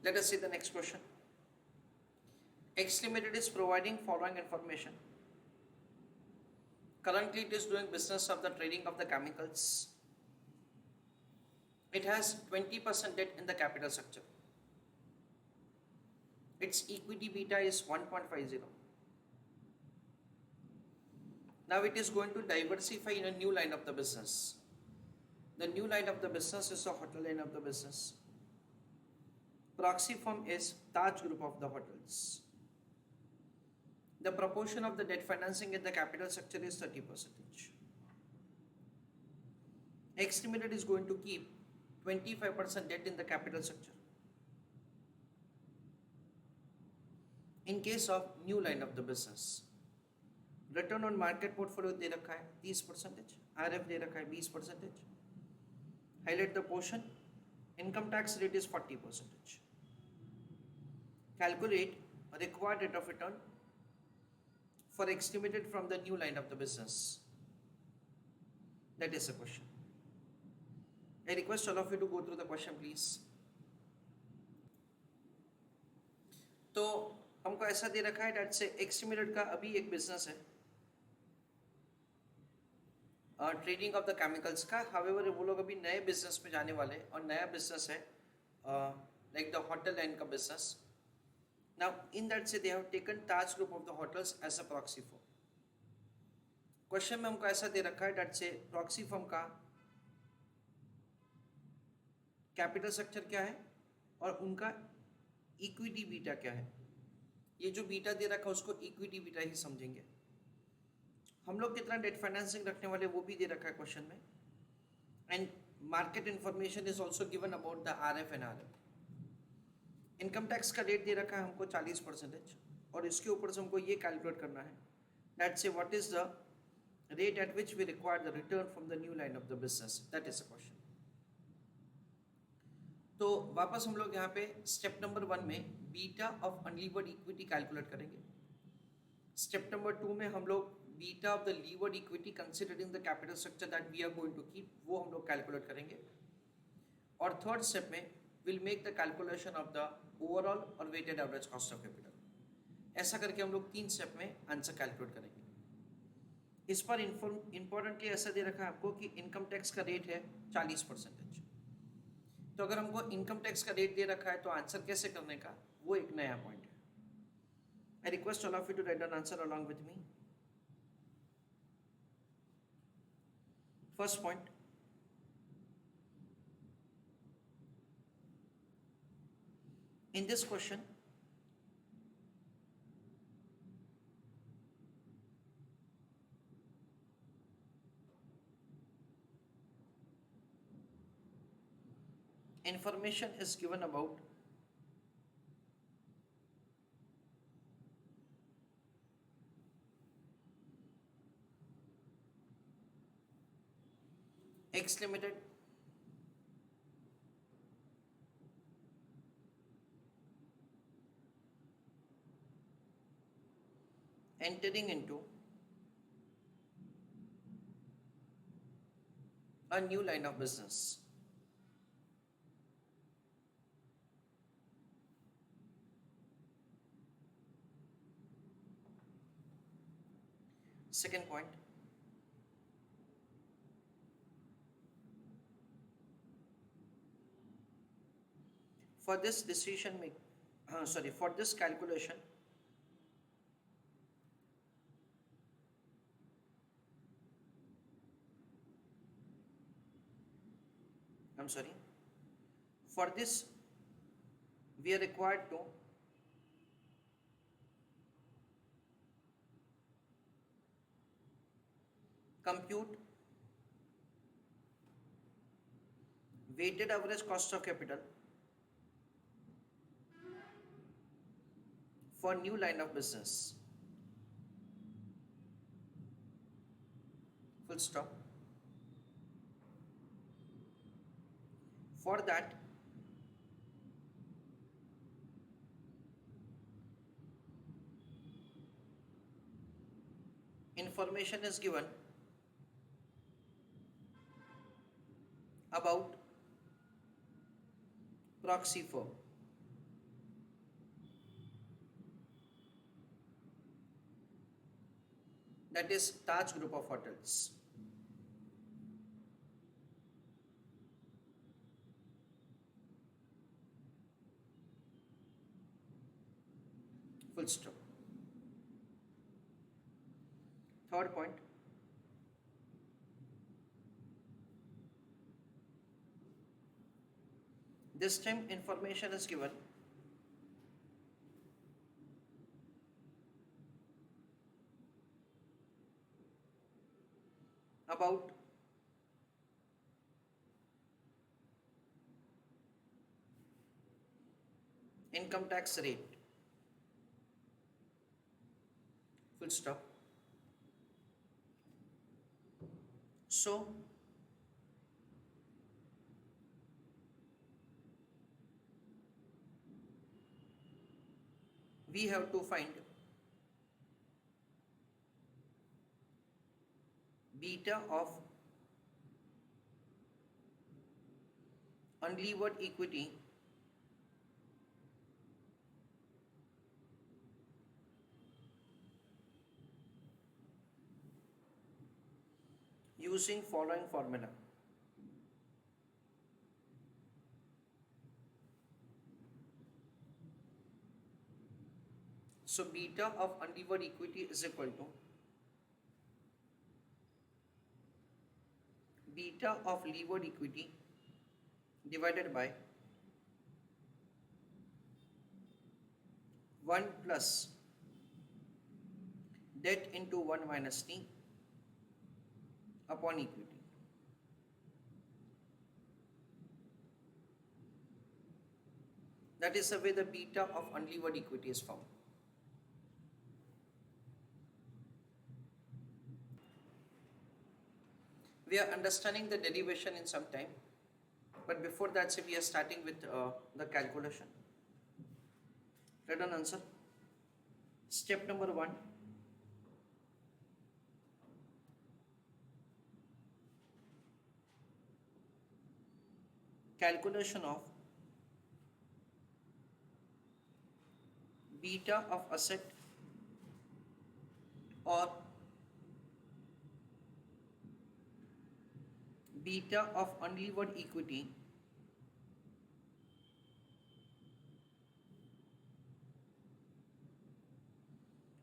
Let us see the next question. X Limited is providing following information. Currently, it is doing business of the trading of the chemicals. It has 20% debt in the capital structure. Its equity beta is 1.50. Now it is going to diversify in a new line of the business. The new line of the business is the hotel line of the business. Proxy firm is Taj Group of the hotels. The proportion of the debt financing in the capital structure is 30%. X Limited is going to keep 25% debt in the capital structure. In case of new line of the business, return on market portfolio दे रखा है 30%, RF दे रखा है 20%. Highlight the portion. Income tax rate is 40%. Calculate required rate of return for X Limited from the new line of the business. That is the question. I request all of you to go through the question please. तो हमको ऐसा दे रखा है date से X Limited का अभी एक business है ट्रेडिंग ऑफ द केमिकल्स का. हावेवर वो लोग अभी नए बिजनेस में जाने वाले और नया बिजनेस है लाइक द होटल लाइन का business. Now, in that say they have taken Taj Group of the hotels as a proxy firm. Question में हमको ऐसा दे रखा है डेट से प्रॉक्सी फर्म का कैपिटल स्ट्रक्चर क्या है और उनका इक्विटी बीटा क्या है. ये जो बीटा दे रखा है उसको इक्विटी बीटा ही समझेंगे. हम लोग कितना डेट फाइनेंसिंग रखने वाले वो भी दे रखा है क्वेश्चन में. And market information is also given about the RF and RF. Income tax का रेट दे रखा है हमको 40% और इसके ऊपर से हमको ये कैलकुलेट करना है दैट से what is the rate at which we require the return from the new line of the business. That is the question. तो वापस हम लोग यहाँ पे स्टेप नंबर 1 में beta of unlevered equity calculate करेंगे. स्टेप नंबर 2 में हम लोग beta of the levered equity considering the capital structure that we are going to keep वो हम लोग कैलकुलेट करेंगे. और थर्ड स्टेप में will make the calculation of the overall और weighted average cost of capital. ऐसा करके हम लोग 3 स्टेप में आंसर कैलकुलेट करेंगे. इस पर इंपॉर्टेंटली ऐसा दे रखा है आपको कि इनकम टैक्स का रेट है 40%. तो अगर हमको इनकम टैक्स का रेट दे रखा है तो आंसर कैसे करने का वो एक नया पॉइंट है. I request all of you to write down answer along with me. First point, in this question information is given about X Limited entering into a new line of business. Second point, for this decision make for this calculation for this we are required to compute weighted average cost of capital for new line of business. Full stop. For that information is given about proxy firm. that is Taj Group of Hotels. Full stop. Third point, this time information is given about income tax rate. Full stop. So we have to find beta of unlevered equity using following formula. So beta of unlevered equity is equal to beta of levered equity divided by 1 plus debt into 1 minus t upon equity. That is the way the beta of unlevered equity is found. We are understanding the derivation in some time, but before that, we are starting with the calculation. Write down answer. Step number 1. Calculation of beta of asset or beta of unlevered equity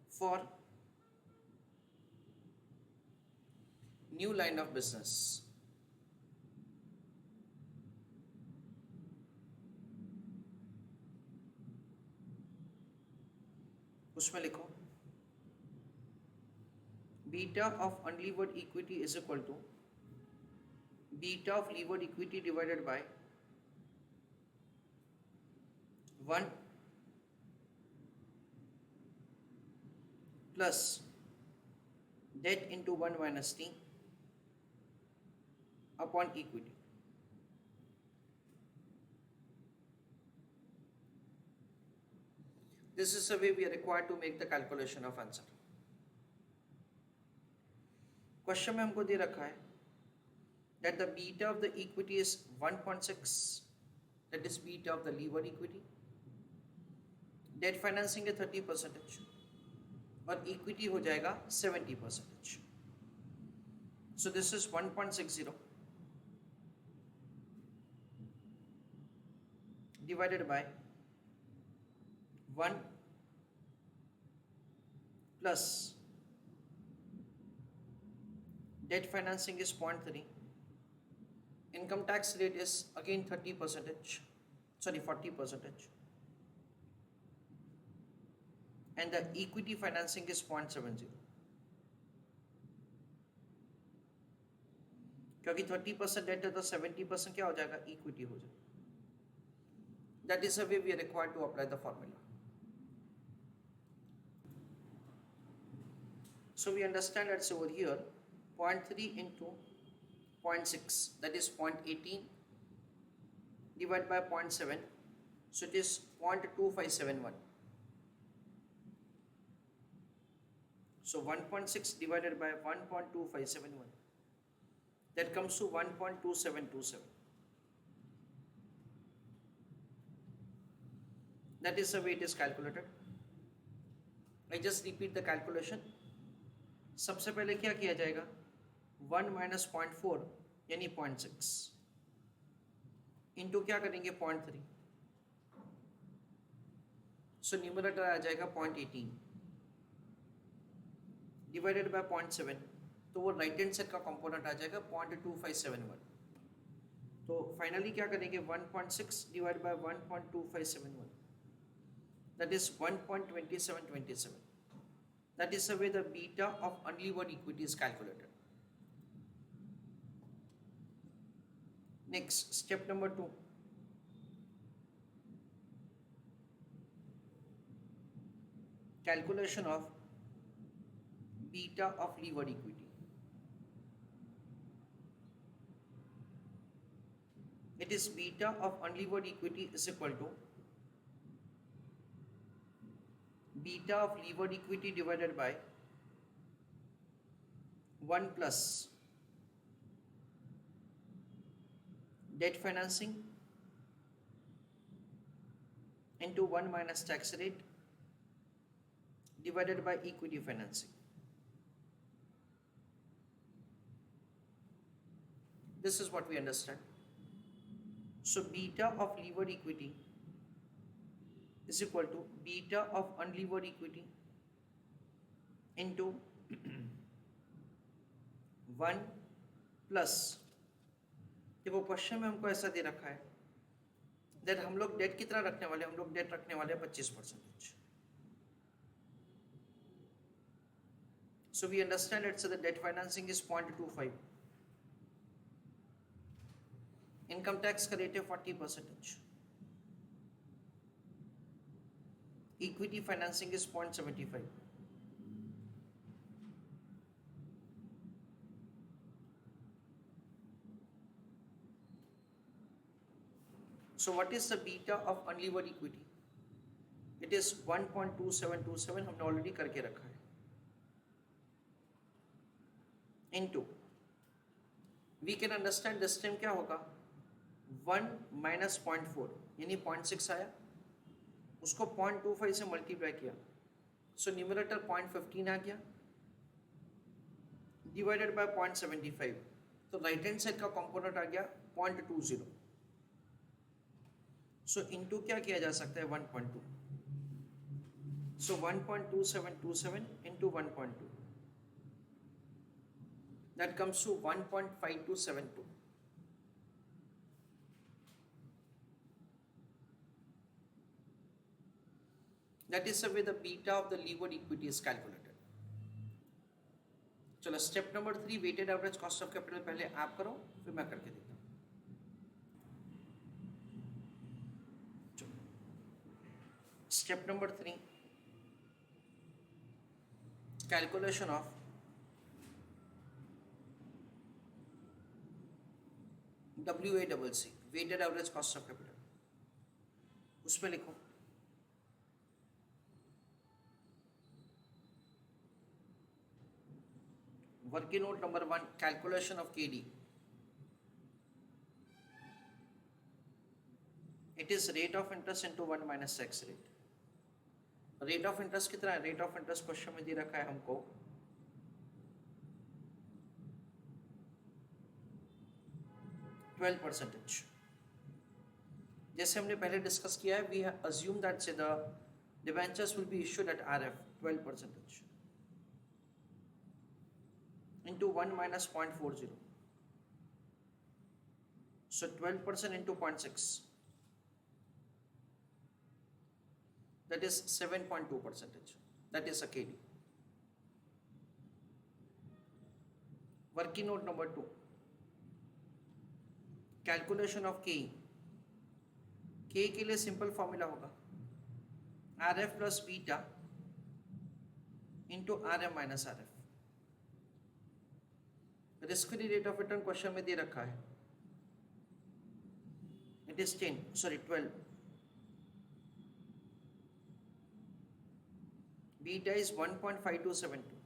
for new line of business. उसमें लिखो beta of unlevered equity is equal to beta of levered equity divided by 1 plus debt into 1 minus t upon equity. This is the way we are required to make the calculation of answer. Question में हमको दे रखा है that the beta of the equity is 1.6, that is beta of the levered equity. Debt financing है 30% और equity हो जाएगा 70%. So this is 1.60 divided by 1 plus debt financing is 0.3. Income tax rate is again 30%, sorry 40%, and the equity financing is 0.70. क्योंकि 30% debt है तो 70% क्या हो जाएगा, equity हो जाएगा. That is the way we are required to apply the formula. So we understand that over here 0.3 into 0.6, that is 0.18 divided by 0.7, so it is 0.2571. So 1.6 divided by 1.2571, that comes to 1.2727. That is the way it is calculated. I just repeat the calculation. सबसे पहले क्या किया जाएगा, 1 minus 0.4 यानी 0.6 into क्या करेंगे 0.3, so numerator आ जाएगा 0.18 divided by 0.7, तो वो राइट हैंड साइड का कंपोनेंट आ जाएगा 0.2571। तो फाइनली क्या करेंगे 1.6 divide by 1.2571, that is 1.2727. That is the way the beta of unlevered equity is calculated. Next, step number 2. Calculation of beta of levered equity. It is beta of unlevered equity is equal to beta of levered equity divided by 1 plus debt financing into 1 minus tax rate divided by equity financing. This is what we understand. So beta of levered equity is equal to beta of unlevered equity into 1 plus, देखो question में हमको ऐसा दे रखा है that हम लोग date कितना रखने वाले, हम लोग डेट रखने वाले हैं 25%। So we understand it's the debt financing is 0.25, income tax का रेट है 40%, equity financing is 0.75। So what is the beta of unlevered equity? It is 1.2727, हमने ऑलरेडी करके रखा है, into we can understand this time क्या होगा 1 minus 0.4 यानी 0.6 आया, उसको 0.25 से मल्टीप्लाई किया, सो न्यूमरेटर 0.15 आ गया डिवाइडेड बाय 0.75, तो राइट हैंड साइड का कंपोनेंट आ गया 0.20, सो इनटू क्या किया जा सकता है 1.2, सो 1.2727 into 1.2, that comes to 1.5272. That is the way the beta of the levered equity is calculated. चलो step number 3, weighted average cost of capital पहले आप करो फिर मैं करके देता हूँ। Step number 3, calculation of WACC, weighted average cost of capital. उसमें लिखो working note number 1, calculation of KD. It is rate of interest into 1 minus tax rate. Rate of interest कितना है, रेट ऑफ इंटरेस्ट क्वेश्चन में दे रखा है हमको 12%। जैसे हमने पहले डिस्कस किया है, वी अज्यूम दैट से the debentures will be issued at RF 12% into 1 minus 0.40, so 12% into 0.6, that is 7.2%, that is a KD. Working note number 2, calculation of KE. K के लिए सिंपल फॉर्मूला होगा RF plus beta into RM minus RF। Risk free rate of return question में दे रखा है, it is 12, beta is 1.5272,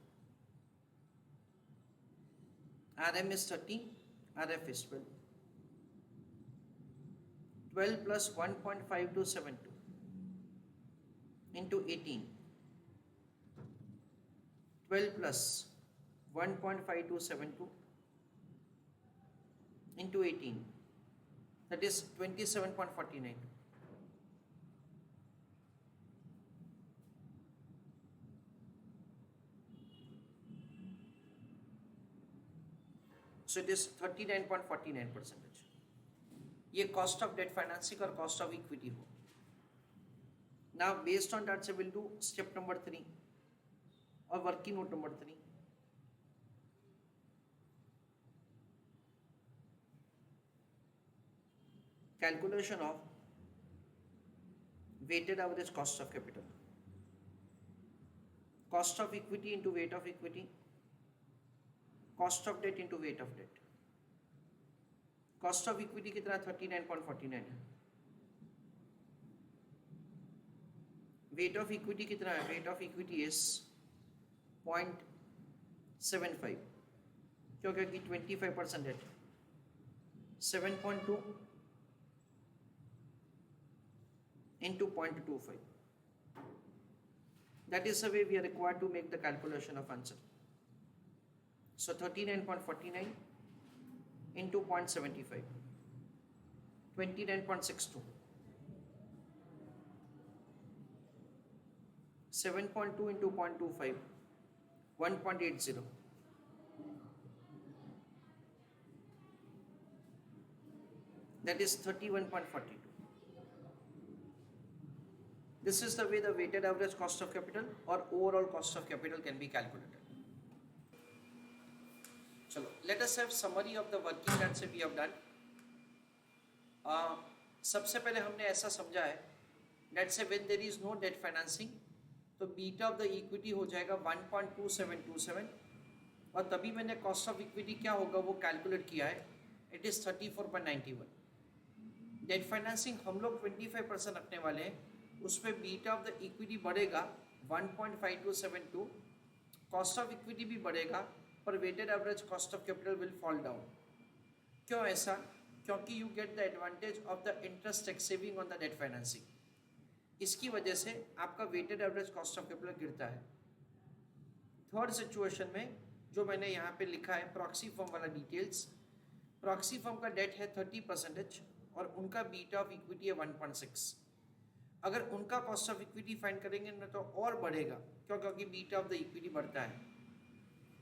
RM is 30, RF is 12, 12 plus 1.5272 into 18, 12 plus 1.5272 into 18, that is 27.49. So it is 39.49%. ये cost of debt financing और cost of equity हो. Now based on that, we'll do step number 3 or working note number 3. Calculation of weighted average cost of capital. Cost of equity into weight of equity. Cost of debt into weight of debt. Cost of equity कितना 39.49 है. Weight of equity कितना है? Weight of equity is 0.75. क्योंकि 25% है. 7.2 into 0.25. That is the way we are required to make the calculation of answer. So 39.49 into 0.75, 29.62, 7.2 into 0.25, 1.80. That is 31.42. This is the way the weighted average cost of capital or overall cost of capital can be calculated. चलो, let us have summary of the working that we have done. सबसे पहले हमने ऐसा समझा है that say when there is no debt financing, तो beta of the equity हो जाएगा 1.2727 और तभी मैंने कॉस्ट ऑफ इक्विटी क्या होगा वो कैलकुलेट किया है, इट इज़ 34.91. डेट फाइनेंसिंग हम लोग 25% रखने वाले हैं, उसमें बीटा ऑफ द इक्विटी बढ़ेगा 1.5272, कॉस्ट ऑफ इक्विटी भी बढ़ेगा पर weighted average cost of capital will fall down. क्यों ऐसा? क्योंकि you get the advantage of the interest tax saving on the debt financing. इसकी वजह से आपका weighted average cost of capital गिरता है. थर्ड सिचुएशन में जो मैंने यहाँ पे लिखा है प्रॉक्सी फर्म वाला डिटेल्स, प्रॉक्सी फर्म का डेट है 30% और उनका बीटा ऑफ इक्विटी है 1.6. अगर उनका कॉस्ट ऑफ इक्विटी फाइंड करेंगे ना तो और बढ़ेगा, क्यों? क्योंकि बीटा ऑफ द इक्विटी बढ़ता है.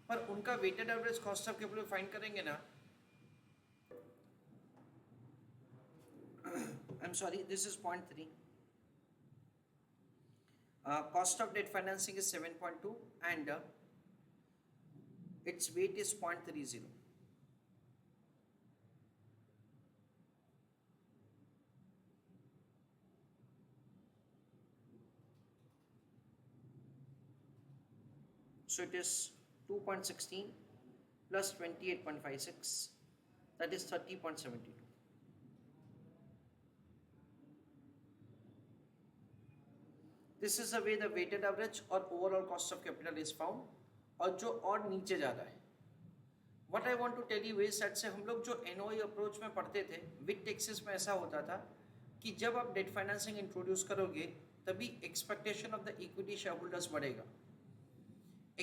पर उनका weighted average cost of capital find करेंगे ना, I am sorry, this is 0.3. Cost of debt financing is 7.2 and its weight is 0.30. So it is 2.16 plus 28.56, that is 30.72. This is the way the weighted average or overall cost of capital is found. और जो और नीचे जा रहा है, what I want to tell you is that से हम लोग जो NOI अप्रोच में पढ़ते थे विद टैक्सेस में ऐसा होता था कि जब आप डेट फाइनेंसिंग इंट्रोड्यूस करोगे तभी expectation of the equity shareholders बढ़ेगा.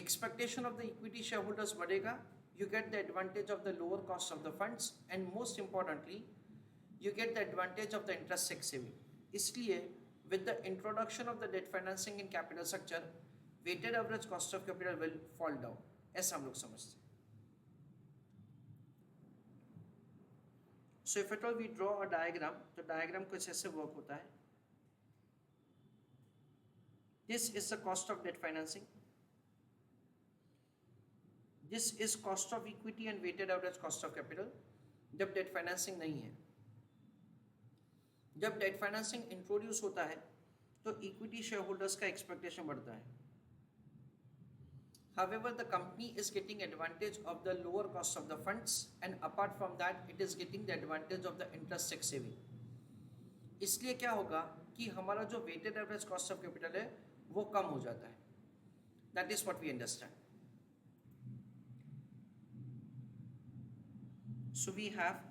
Expectation of the equity shareholders बढ़ेगा, you get the advantage of the lower cost of the funds and most importantly you get the advantage of the interest tax saving. इसलिए with the introduction of the debt financing in capital structure, weighted average cost of capital will fall down. ऐसा हम लोग समझते हैं. So if at all we draw a diagram, तो diagram कुछ ऐसे work होता है. This is the cost of debt financing. This is cost of equity and weighted average cost of capital. जब debt financing नहीं है, जब डेट फाइनेंसिंग इंट्रोड्यूस होता है तो इक्विटी शेयर होल्डर्स का एक्सपेक्टेशन बढ़ता है. However, the company is getting advantage of the lower cost of the funds and apart from that it is getting the advantage of the interest tax saving. इसलिए क्या होगा कि हमारा जो weighted average cost of capital है वो कम हो जाता है. That is what we understand. So we have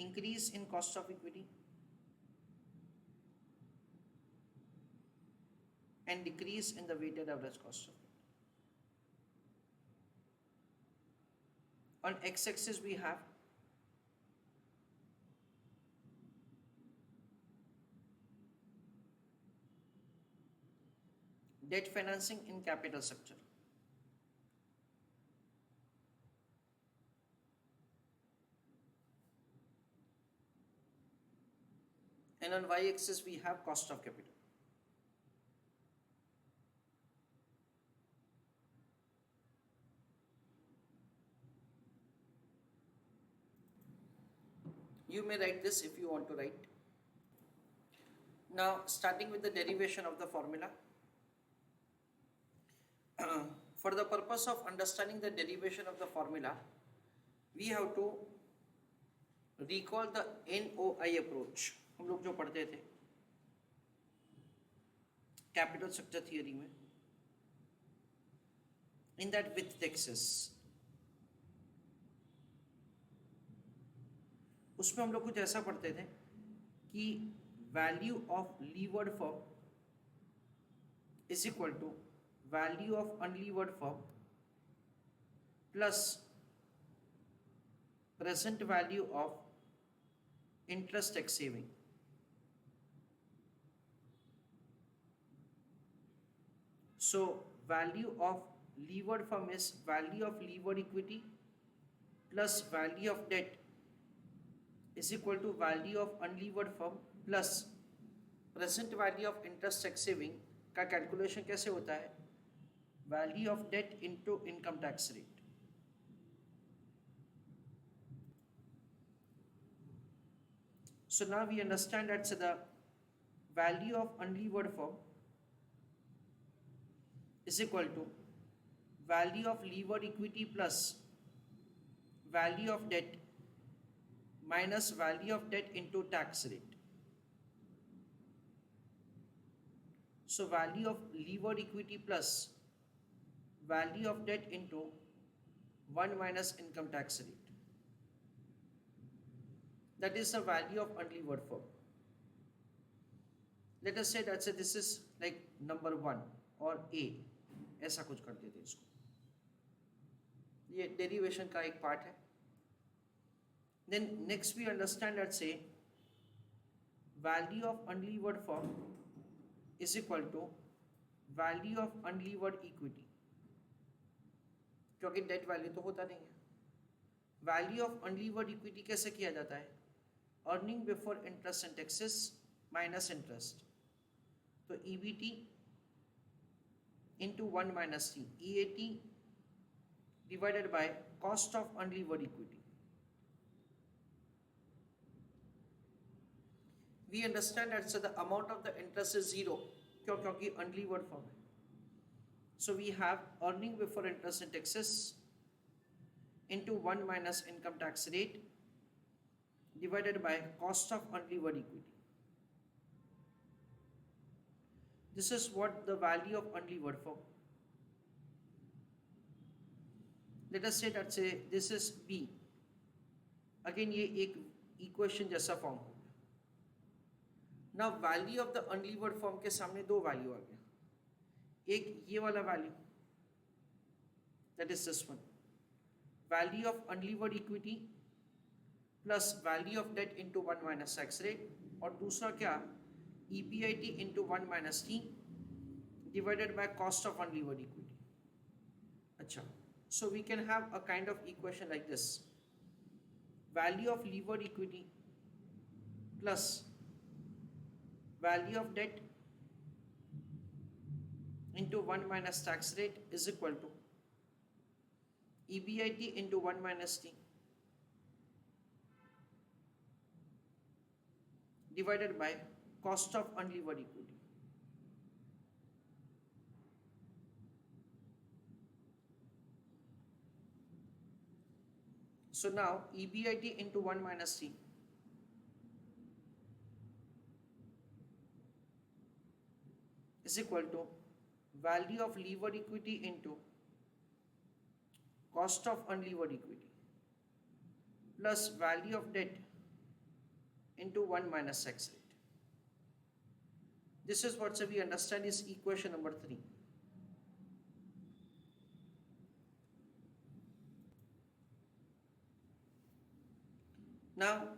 increase in cost of equity and decrease in the weighted average cost of debt. On x-axis we have debt financing in capital structure. And on y-axis we have cost of capital. You may write this if you want to write. Now, starting with the derivation of the formula. For the purpose of understanding the derivation of the formula, we have to recall the NOI approach. हम लोग जो पढ़ते थे capital structure theory में, in that with Texas, उसमें हम लोग कुछ ऐसा पढ़ते थे कि value of levered firm is equal to value of unlevered firm plus present value of interest tax saving. So value of levered firm is value of levered equity plus value of debt is equal to value of unlevered firm plus present value of interest tax saving. का calculation कैसे होता है? Value of debt into income tax rate. So now we understand that the value of unlevered firm is equal to value of levered equity plus value of debt minus value of debt into tax rate. So value of levered equity plus value of debt into 1 minus income tax rate. That is the value of unlevered firm. Let us say that this is like number 1 or A. ऐसा कुछ कर देते इसको. ये derivation का एक part है. Then next we understand that say value of unlevered firm is equal to value of unlevered equity, क्योंकि डेट वैल्यू तो होता नहीं है. वैल्यू ऑफ अनलीवर्ड इक्विटी कैसे किया जाता है? Earning before interest and taxes minus interest. तो EBT into 1 minus T, EAT divided by cost of unlevered equity. We understand that so the amount of the interest is 0 क्योंकि unlevered form है. So we have earning before interest and taxes into 1 minus income tax rate divided by cost of unlevered equity. This is what the value of unlevered firm. Let us say that say this is B. Again ये एक equation जैसा form हो गया. Now value of the unlevered firm के सामने दो value आ गया. एक ये वाला value, that is this one, value of unlevered equity plus value of debt into 1 minus tax rate, और दूसरा क्या, EBIT into 1 minus T divided by cost of unlevered equity. अच्छा, so we can have a kind of equation like this: value of levered equity plus value of debt into 1 minus tax rate is equal to EBIT into 1 minus T divided by cost of unlevered equity. So now EBIT into 1 minus T is equal to value of levered equity into cost of unlevered equity plus value of debt into 1 minus tax rate. This is what we understand is equation number 3. Now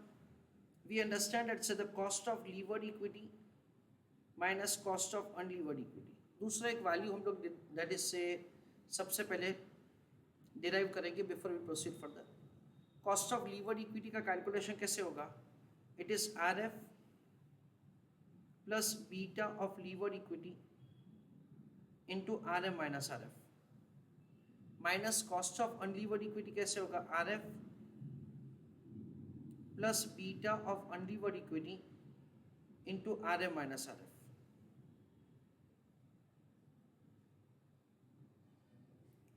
we understand that the cost of levered equity minus cost of unlevered equity. दूसरा एक value हम लोग that is से सबसे पहले derive करेंगे before we proceed further. Cost of levered equity का calculation कैसे होगा? It is R F plus beta of levered equity into R M minus R F minus cost of unlevered equity कैसे होगा? R F plus beta of unlevered equity into R M minus R F.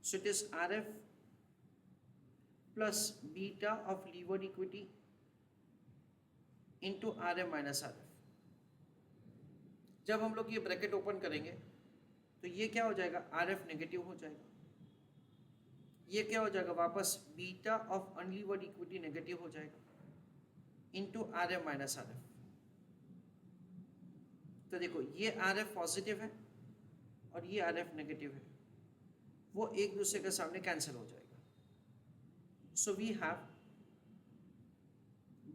So it is RF plus beta of levered equity into RM minus RF. जब हम लोग ये bracket open करेंगे तो ये क्या हो जाएगा? RF नेगेटिव हो जाएगा. ये क्या हो जाएगा? वापस beta of unlevered equity negative हो जाएगा इंटू RM माइनस RF. तो देखो ये RF पॉजिटिव है और ये RF नेगेटिव है, वो एक दूसरे के सामने कैंसिल हो जाएगा. So we have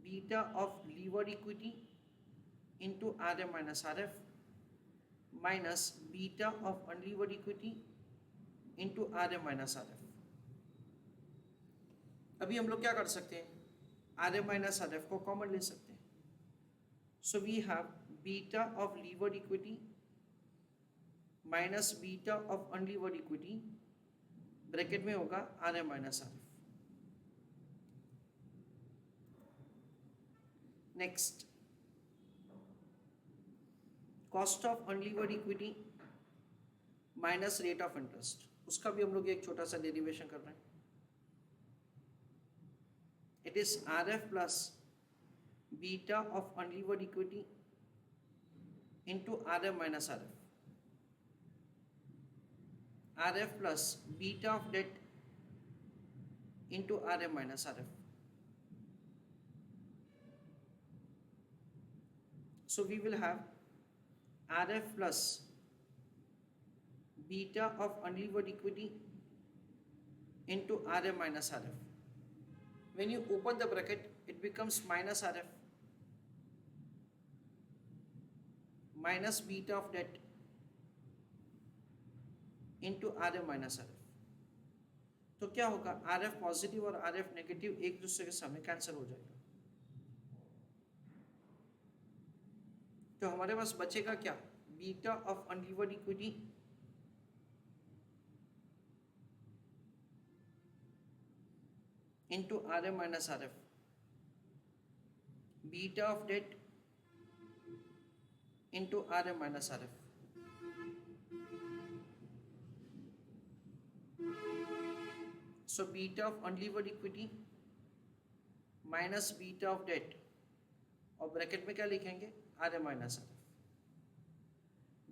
beta of levered equity into R M minus R F minus beta of unlevered equity into R M minus R F. अभी हम लोग क्या कर सकते हैं? R M minus R F को कॉमन ले सकते हैं. So we have beta of levered equity minus beta of unlevered equity, bracket में होगा R M minus R F. Next, cost of unlevered equity minus rate of interest, उसका भी हम लोग एक छोटा सा डेरिवेशन कर रहे हैं. It is R F plus beta of unlevered equity into R M minus R F. RF plus beta of debt into RM minus RF. So we will have RF plus beta of unlevered equity into RM minus RF. When you open the bracket, it becomes minus RF minus beta of debt into are F minus R F. तो क्या होगा? R F positive और R F negative एक दूसरे के सामने cancel हो जाएगा. तो हमारे पास बचेगा क्या? Beta of unlevered equity into R M minus R F, beta of debt into R M minus R F. So beta of unlevered equity minus beta of debt और ब्रैकेट में क्या लिखेंगे? R M minus R F.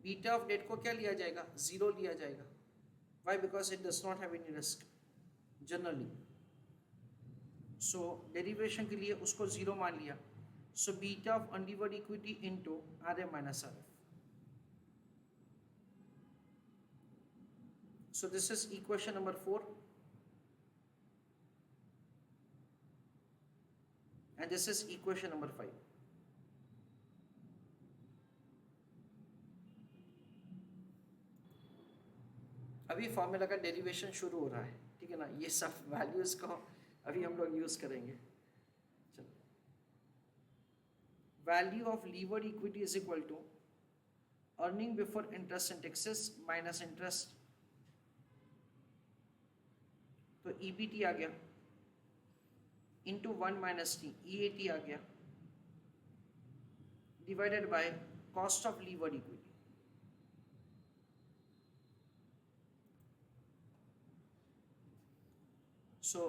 Beta of debt को क्या लिया जाएगा? 0 लिया जाएगा. Why? Because it does not have any risk generally. So derivation के लिए उसको 0 मान लिया. So beta of unlevered equity into R M minus R F. So this is equation number 4. And this is equation number 5. अभी formula का derivation शुरू हो रहा है, ठीक है ना? ये सब वैल्यूज को अभी हम लोग यूज करेंगे. चलो, value of levered equity is equal to earning before interest and taxes minus interest. तो ईबीटी आ गया इंटू 1 माइनस टी, EAT आ गया, divided by cost of levered equity. So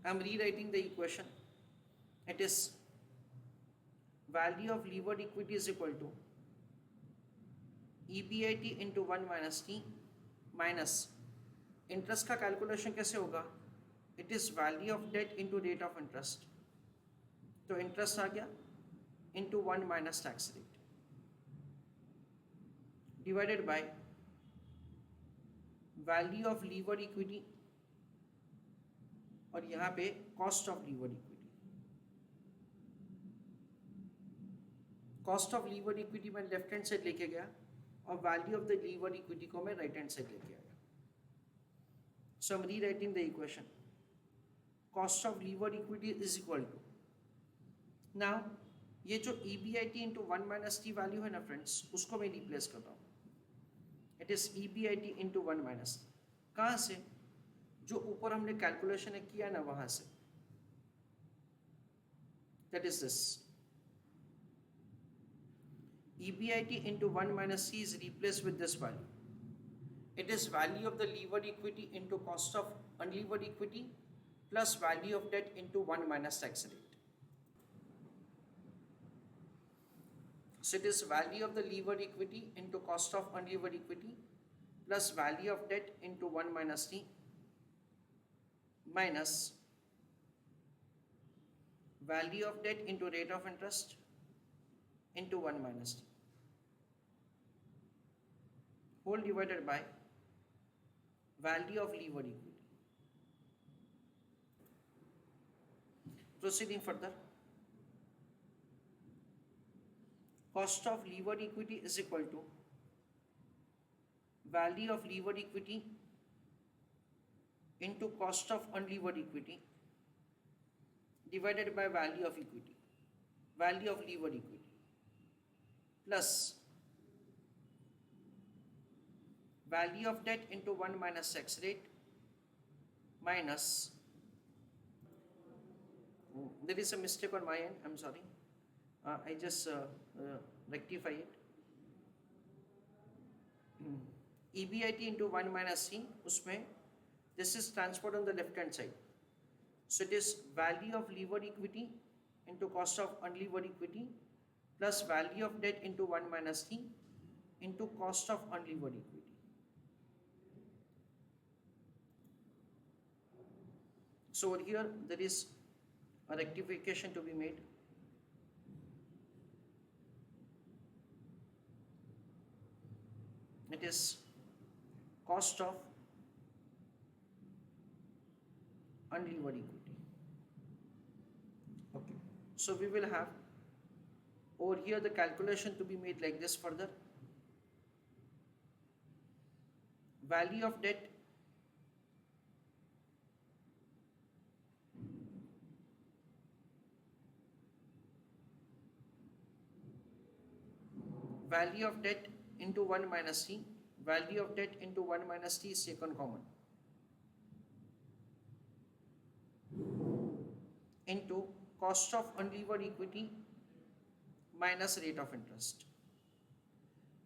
I am rewriting the equation. It is value of levered equity is equal to EBIT into 1 minus T minus interest का calculation कैसे होगा? It is value of debt into rate of interest. तो interest आ गया into 1 minus tax rate. Divided by value of lever equity और यहाँ पे cost of lever equity. Cost of lever equity मैं लेफ्ट हैंड साइड लेके गया और value of the lever equity को मैं राइट हैंड साइड लेके आया। So I am rewriting the equation. Cost of lever equity is equal to, now ये जो EBIT into 1 minus T value है ना फ्रेंड्स, उसको मैं रिप्लेस कर रहा हूँ। It is EBIT into 1 minus T. कहाँ से? जो ऊपर हमने कैलकुलेशन किया ना वहां से, that is this. EBIT into 1 minus C is replaced with this value. It is value of the levered equity into cost of unlevered equity plus value of debt into 1 minus tax rate. So it is value of the levered equity into cost of unlevered equity plus value of debt into 1 minus T minus value of debt into rate of interest into 1 minus T, whole divided by value of levered equity. Proceeding further, cost of levered equity is equal to value of levered equity into cost of unlevered equity divided by value of equity, value of levered equity, plus value of debt into 1 minus tax rate minus, there is a mistake on my end, I'm sorry, I just rectify it. EBIT into 1 minus C, उसमें this is transferred on the left hand side, so it is value of levered equity into cost of unlevered equity plus value of debt into 1 minus T into cost of unlevered equity. So over here there is a rectification to be made. It is cost of unlevered equity. Okay, so we will have over here the calculation to be made like this further. Value of debt into 1 minus T, value of debt into 1 minus T is taken common, into cost of unlevered equity minus rate of interest,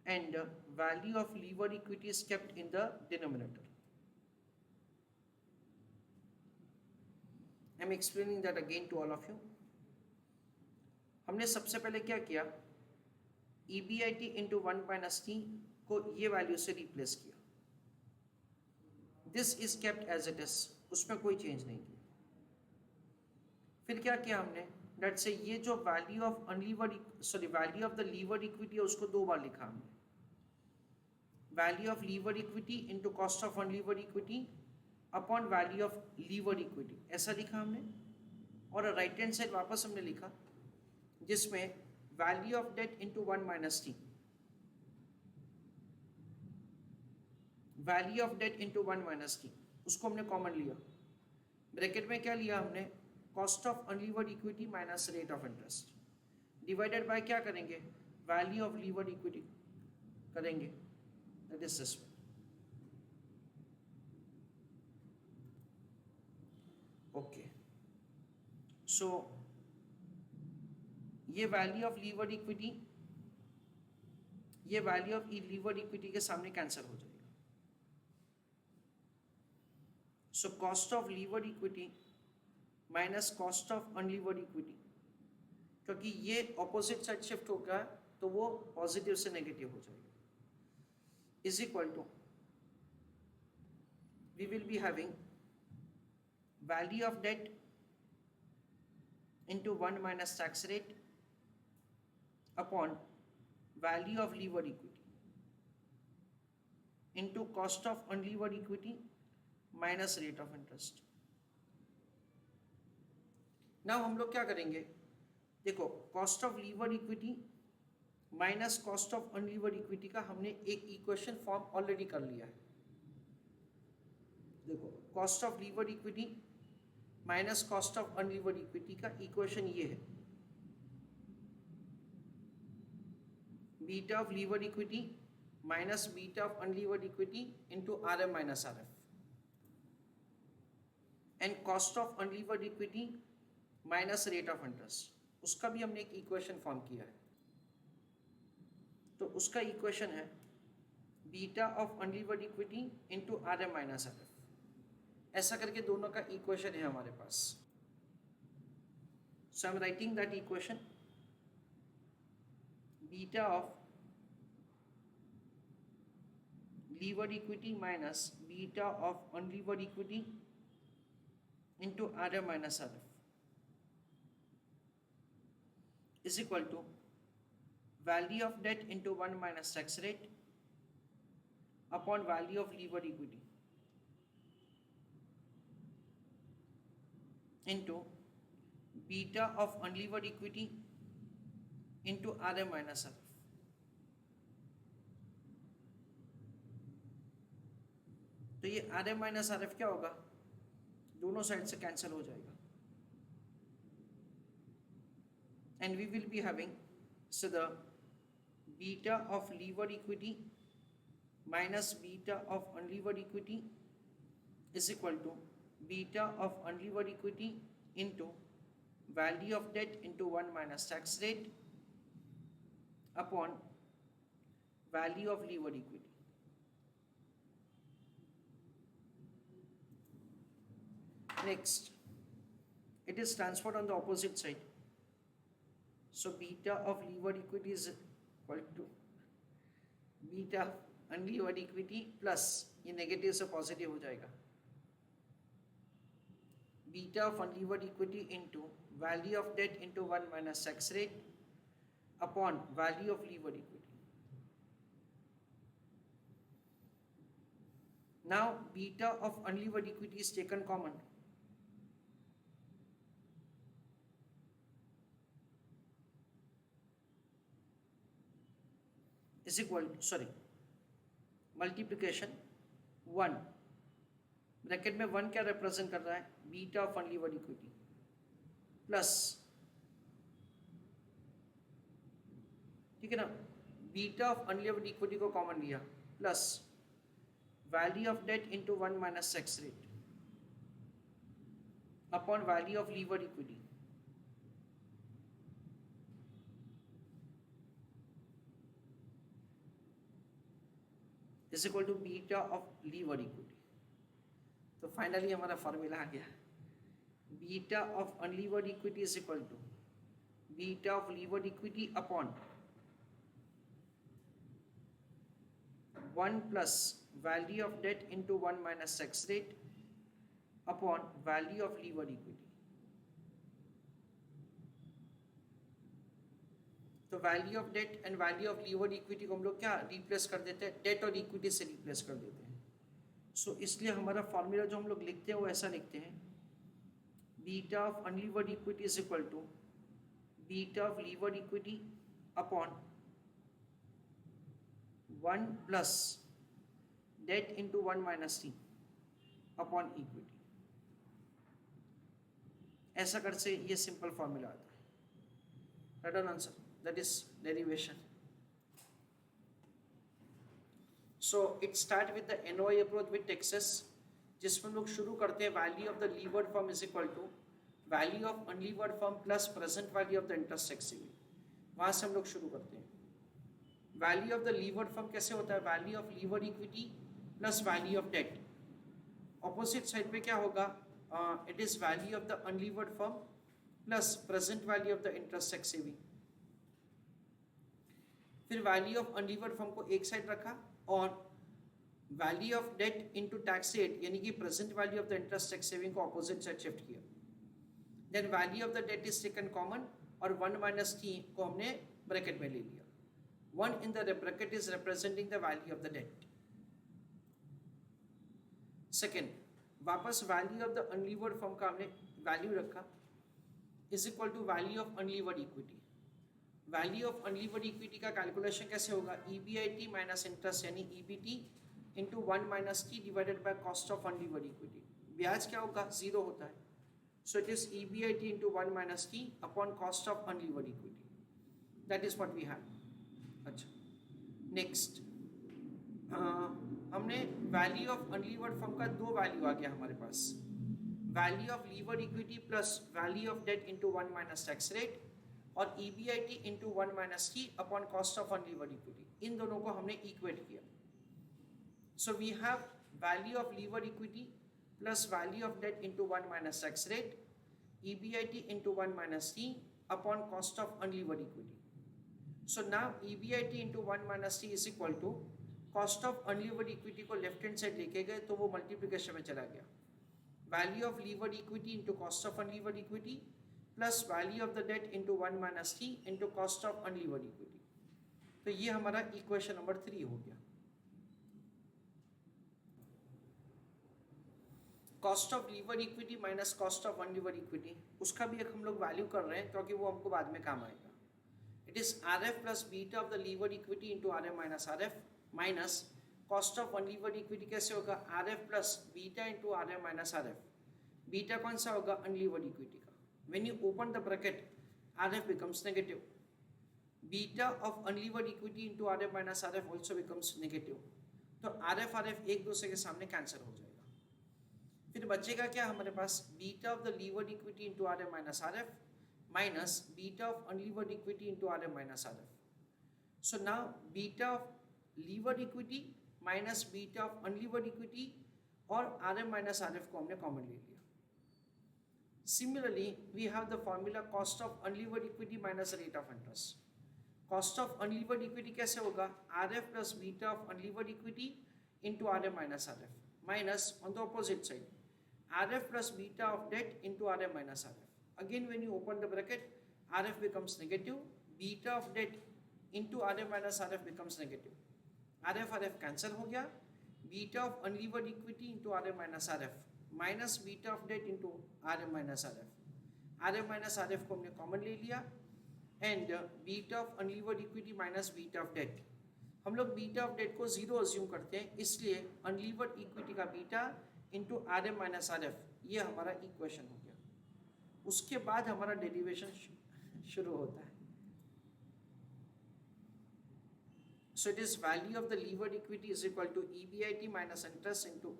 and value of levered equity is kept in the denominator. I am explaining that again to all of you. हमने सबसे पहले क्या किया, EBIT into 1 minus T को ये value से replace किया, this is kept as it is, उसमें कोई चेंज नहीं किया। फिर क्या किया हमने, डेट से ये जो value of value of the levered equity है उसको दो बार लिखा हमने, value of levered equity into cost of unlevered equity upon value of levered equity, ऐसा लिखा हमने। और राइट हैंड साइड वापस हमने लिखा जिसमें value of debt into 1 minus T, value of debt into 1 minus T, उसको हमने कॉमन लिया। ब्रैकेट में क्या लिया हमने, cost of unlevered equity minus rate of interest, divided by क्या करेंगे, वैल्यू ऑफ लीवर्ड इक्विटी करेंगे, that is this. Okay, so ये वैल्यू ऑफ लीवर्ड इक्विटी, ये वैल्यू ऑफ लीवर्ड इक्विटी के सामने कैंसिल हो जाएगा। So cost of levered equity minus cost of unlevered equity, क्योंकि ये ऑपोजिट साइड शिफ्ट होगा तो वो पॉजिटिव से नेगेटिव हो जाएगा, is equal to we will be having value of debt into 1 minus tax rate upon value of levered equity, into cost of unlevered equity minus rate of interest. Now हम लोग क्या करेंगे, देखो cost of levered equity minus cost of unlevered equity का हमने एक equation form already कर लिया है। देखो cost of levered equity minus cost of unlevered equity का इक्वेशन ये है, beta of levered equity minus beta of unlevered equity into R M minus R F, and cost of unlevered equity minus rate of interest, उसका भी हमने एक equation form किया है। तो उसका इक्वेशन है beta of unlevered equity into R M minus R F, ऐसा करके दोनों का इक्वेशन है हमारे पास। So I am writing that equation, beta of levered equity minus beta of unlevered equity into R M minus R F is equal to value of debt into 1 minus tax rate upon value of levered equity into beta of unlevered equity into RM minus RF। तो ये RM minus RF क्या होगा, दोनों side से cancel हो जाएगा, and we will be having, so the beta of levered equity minus beta of unlevered equity is equal to beta of unlevered equity into value of debt into 1 minus tax rate upon value of levered equity। Next, it is transferred on the opposite side, so beta of levered equity is equal to beta unlevered equity plus ये negative से positive हो जाएगा, beta of unlevered equity into value of debt into 1 minus tax rate upon value of levered equity। Now beta of unlevered equity is taken common, is equal to, sorry, multiplication 1, bracket में 1 क्या represent कर रहा है, beta of unlevered equity plus, ठीक है ना, beta of unlevered equity को common लिया plus value of debt into 1 minus tax rate upon value of levered equity, is equal to beta of levered equity. तो finally हमारा formula आ गया, beta of unlevered equity is equal to beta of levered equity upon 1 plus value of debt into 1 minus tax rate upon value of levered equity. तो value of debt and value of levered equity को हम लोग क्या replace कर देते हैं, date और equity से रिप्लेस कर देते हैं। सो इसलिए हमारा फॉर्मूला जो हम लोग लिखते हैं वो ऐसा लिखते हैं, beta of unlevered equity is equal to beta of levered equity upon 1 plus debt into 1 minus T upon equity. ऐसा कर से ये सिंपल फॉर्मूला आता है। Right on answer, that is derivation। So it start with the NOI approach with Texas, जिसमें लोग शुरू करते हैं value of the levered firm is equal to value of unlevered firm plus present value of the interest एक्सिविटी, वहां से हम लोग शुरू करते हैं। Value of the levered firm कैसे होता है, value of levered equity plus value of debt. Opposite side पे क्या होगा, it is value of the unlevered firm plus present value of the interest एक्सिविटी। फिर वैल्यू ऑफ अनलीवर्ड फर्म को एक साइड रखा और value of debt into tax rate यानी कि present value of the interest tax saving को opposite side shift किया। Then value of the debt is taken common और 1 माइनस टी को हमने ब्रैकेट में ले लिया। 1 in the bracket is representing the value of the debt second, वापस value of the unlevered firm का हमने वैल्यू रखा is equal to value of unlevered equity. Value of unlevered equity का कैलकुलेशन कैसे होगा? EBIT माइनस इंटरेस्ट यानी EBT into 1 minus T divided by cost of unlevered equity. ब्याज क्या होगा? 0 होता है, so it is EBIT into 1 minus T upon cost of unlevered equity. That is what we have. अच्छा, next हमने value of unlevered firm का दो value आ गया हमारे पास, value of levered equity plus value of debt into 1 minus tax rate और EBIT into 1 minus T upon cost of unlevered equity. इन दोनों को हमने इक्वेट किया, so we have value of levered equity plus value of debt into 1 minus tax rate, EBIT into 1 minus T upon cost of unlevered equity. So now EBIT into 1 minus T is equal to cost of unlevered equity को left hand side लेके गए तो वो multiplication में चला गया, value of levered equity into cost of unlevered equity plus value of the debt into 1 minus T into cost of unlevered equity। तो ये हमारा equation number 3 हो गया। Cost of levered equity minus cost of unlevered equity, उसका भी एक हम लोग वैल्यू कर रहे हैं क्योंकि वो हमको बाद में काम आएगा। It is RF plus beta of the levered equity into RM minus RF minus cost of unlevered equity कैसे होगा? RF plus beta into RM minus RF। Beta कौन सा होगा? अनलीवर्ड इक्विटी का। When you open the bracket RF becomes negative, beta of unlevered equity into RM minus RF also becomes negative, तो RF एक दूसरे के सामने कैंसिल हो जाएगा। फिर बचेगा क्या हमारे पास? Beta of the levered equity into RM minus RF minus beta of unlevered equity into RM minus RF। So now beta of levered equity minus beta of unlevered equity और RM माइनस RF को हमने common ले लिया। Similarly we have the formula cost of unlevered equity minus rate of interest. Cost of unlevered equity कैसे होगा? RF plus beta of unlevered equity into RM minus RF minus on the opposite side RF plus beta of debt into RM minus RF. Again, when you open the bracket, RF becomes negative, beta of debt into RM minus RF becomes negative. RF cancel हो गया, beta of unlevered equity into RM minus RF minus beta of debt into RM minus RF. RM minus RF को हमने common ले लिया and beta of unlevered equity minus beta of debt. हम लोग beta of debt को 0 assume करते हैं, इसलिए unlevered equity का beta into RM minus RF, ये हमारा इक्वेशन हो गया। उसके बाद हमारा डेरिवेशन शुरू होता है। So it is value of the levered equity is equal to EBIT minus interest into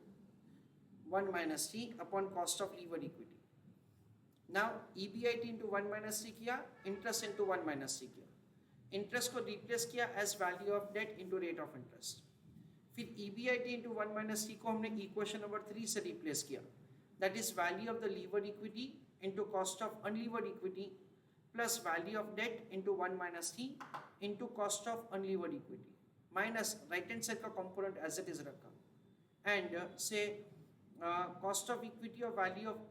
1 minus T upon cost of levered equity. Now EBIT into 1 minus T किया, इंटरेस्ट इंटू 1 माइनस T किया, interest को replace किया as value of debt into rate of interest. फिर EBIT into 1 minus T को हमने equation number 3 से replace किया, that is value of the levered equity into cost of unlevered equity plus value of debt into 1 minus T into cost of unlevered equity minus right hand side का component as it is रखा and से cost of equity और value of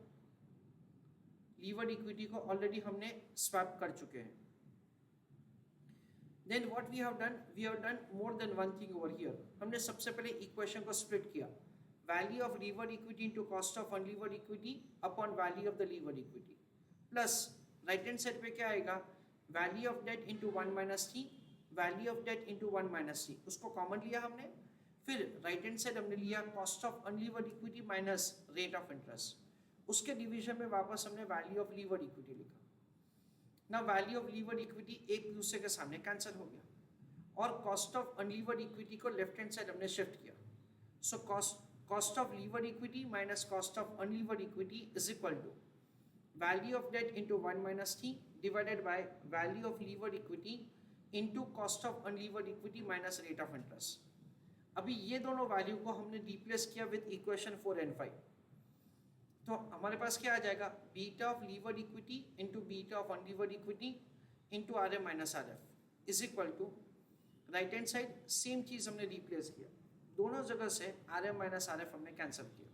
levered equity को already हमने swap कर चुके हैं। Then what we have done more than one thing over here. हमने सबसे पहले इक्वेशन को स्प्लिट किया, value of levered equity into cost of unlevered equity upon value of the levered equity plus right hand side पे क्या आएगा? Value of debt into 1 minus T, value of debt into 1 minus T, उसको common लिया हमने। फिर right hand side हमने लिया cost of unlevered equity minus rate of interest, उसके डिवीजन में वापस हमने वैल्यू ऑफ लीवर्ड इक्विटी लिखा। ना वैल्यू ऑफ लीवर्ड इक्विटी एक दूसरे के सामने कैंसिल हो गया और कॉस्ट ऑफ अनलीवर्ड इक्विटी को लेफ्ट हैंड साइड हमने शिफ्ट किया। So cost of levered equity minus cost of unlevered equity is equal to value of debt into 1 minus T divided by value of levered equity into cost of unlevered equity minus rate of interest. अभी ये दोनों value को हमने replace किया with equation 4 and 5, तो हमारे पास क्या आ जाएगा? Beta of levered equity into beta of unlevered equity into RM minus RF is equal to right hand side same चीज हमने रिप्लेस किया, दोनों जगह से RM माइनस RF हमने कैंसिल किया।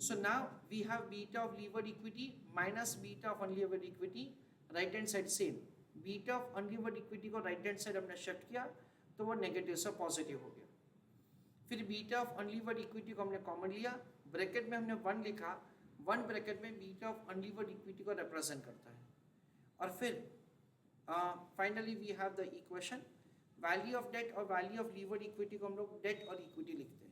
So now we have beta of levered equity minus beta of unlevered equity, right hand side same, beta of unlevered equity को right hand side हमने शिफ्ट किया तो वो नेगेटिव से पॉजिटिव हो गया। फिर बीटा ऑफ अनलीवर्ड इक्विटी को हमने कॉमन लिया, ब्रैकेट में हमने 1 लिखा, 1 ब्रैकेट में बीटा ऑफ अनलीवर्ड इक्विटी को रिप्रेजेंट करता है। और फिर finally we have the equation, value of debt और वैल्यू ऑफ लीवर्ड इक्विटी को हम लोग डेट और इक्विटी लिखते हैं।